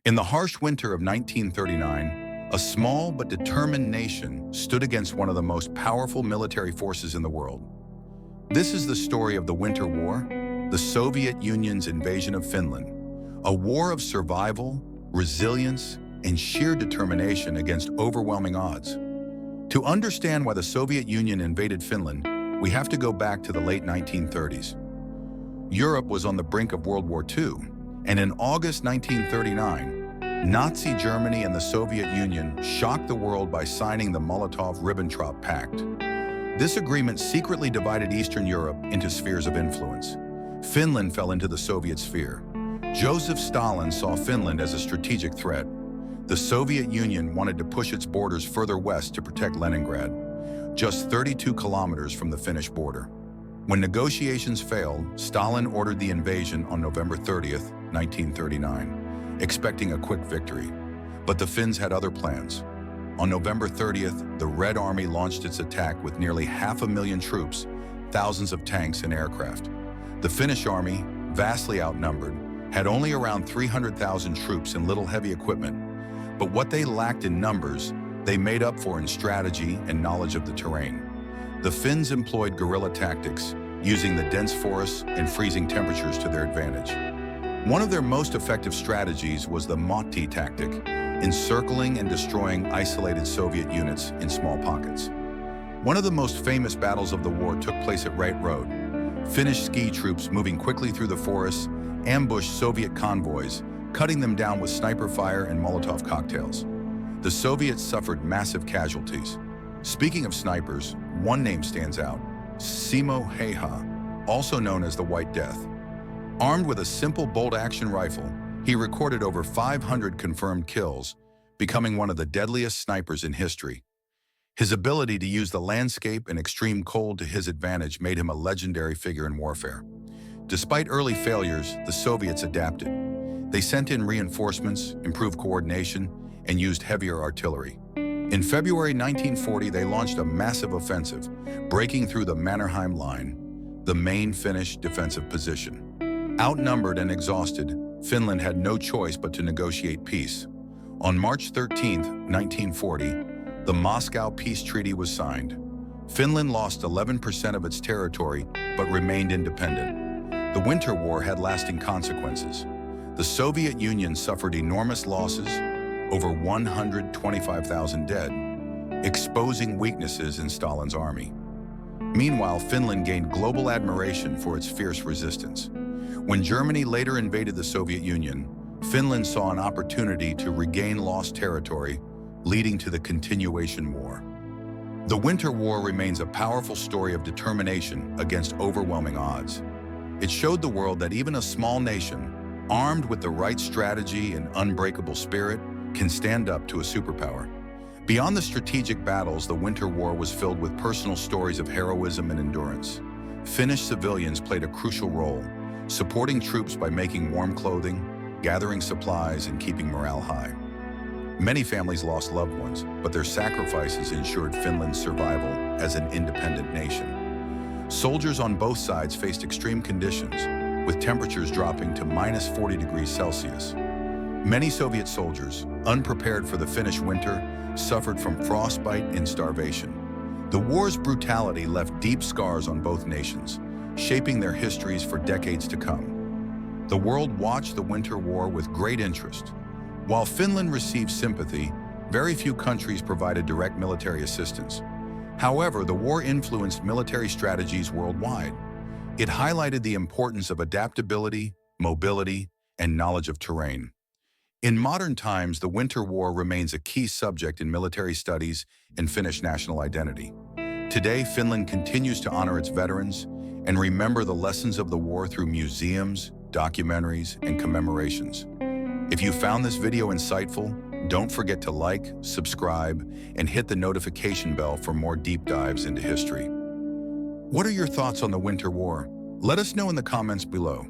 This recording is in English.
In the harsh winter of 1939, a small but determined nation stood against one of the most powerful military forces in the world. This is the story of the Winter War, the Soviet Union's invasion of Finland, a war of survival, resilience, and sheer determination against overwhelming odds. To understand why the Soviet Union invaded Finland, we have to go back to the late 1930s. Europe was on the brink of World War II, and in August 1939, Nazi Germany and the Soviet Union shocked the world by signing the Molotov-Ribbentrop Pact. This agreement secretly divided Eastern Europe into spheres of influence. Finland fell into the Soviet sphere. Joseph Stalin saw Finland as a strategic threat. The Soviet Union wanted to push its borders further west to protect Leningrad, just 32 kilometers from the Finnish border. When negotiations failed, Stalin ordered the invasion on November 30th, 1939, expecting a quick victory. But the Finns had other plans. On November 30th, the Red Army launched its attack with nearly 500,000 troops, thousands of tanks and aircraft. The Finnish Army, vastly outnumbered, had only around 300,000 troops and little heavy equipment. But what they lacked in numbers, they made up for in strategy and knowledge of the terrain. The Finns employed guerrilla tactics, using the dense forests and freezing temperatures to their advantage. One of their most effective strategies was the Matti tactic, encircling and destroying isolated Soviet units in small pockets. One of the most famous battles of the war took place at Right Road. Finnish ski troops moving quickly through the forests ambushed Soviet convoys, cutting them down with sniper fire and Molotov cocktails. The Soviets suffered massive casualties. Speaking of snipers, one name stands out: Simo Häyhä, also known as the White Death. Armed with a simple bolt-action rifle, he recorded over 500 confirmed kills, becoming one of the deadliest snipers in history. His ability to use the landscape and extreme cold to his advantage made him a legendary figure in warfare. Despite early failures, the Soviets adapted. They sent in reinforcements, improved coordination, and used heavier artillery. In February 1940, they launched a massive offensive, breaking through the Mannerheim Line, the main Finnish defensive position. Outnumbered and exhausted, Finland had no choice but to negotiate peace. On March 13, 1940, the Moscow Peace Treaty was signed. Finland lost 11% of its territory, but remained independent. The Winter War had lasting consequences. The Soviet Union suffered enormous losses, over 125,000 dead, exposing weaknesses in Stalin's army. Meanwhile, Finland gained global admiration for its fierce resistance. When Germany later invaded the Soviet Union, Finland saw an opportunity to regain lost territory, leading to the continuation war. The Winter War remains a powerful story of determination against overwhelming odds. It showed the world that even a small nation, armed with the right strategy and unbreakable spirit, can stand up to a superpower. Beyond the strategic battles, the Winter War was filled with personal stories of heroism and endurance. Finnish civilians played a crucial role, supporting troops by making warm clothing, gathering supplies, and keeping morale high. Many families lost loved ones, but their sacrifices ensured Finland's survival as an independent nation. Soldiers on both sides faced extreme conditions, with temperatures dropping to -40 degrees Celsius. Many Soviet soldiers, unprepared for the Finnish winter, suffered from frostbite and starvation. The war's brutality left deep scars on both nations, shaping their histories for decades to come. The world watched the Winter War with great interest. While Finland received sympathy, very few countries provided direct military assistance. However, the war influenced military strategies worldwide. It highlighted the importance of adaptability, mobility, and knowledge of terrain. In modern times, the Winter War remains a key subject in military studies and Finnish national identity. Today, Finland continues to honor its veterans and remember the lessons of the war through museums, documentaries, and commemorations. If you found this video insightful, don't forget to like, subscribe, and hit the notification bell for more deep dives into history. What are your thoughts on the Winter War? Let us know in the comments below.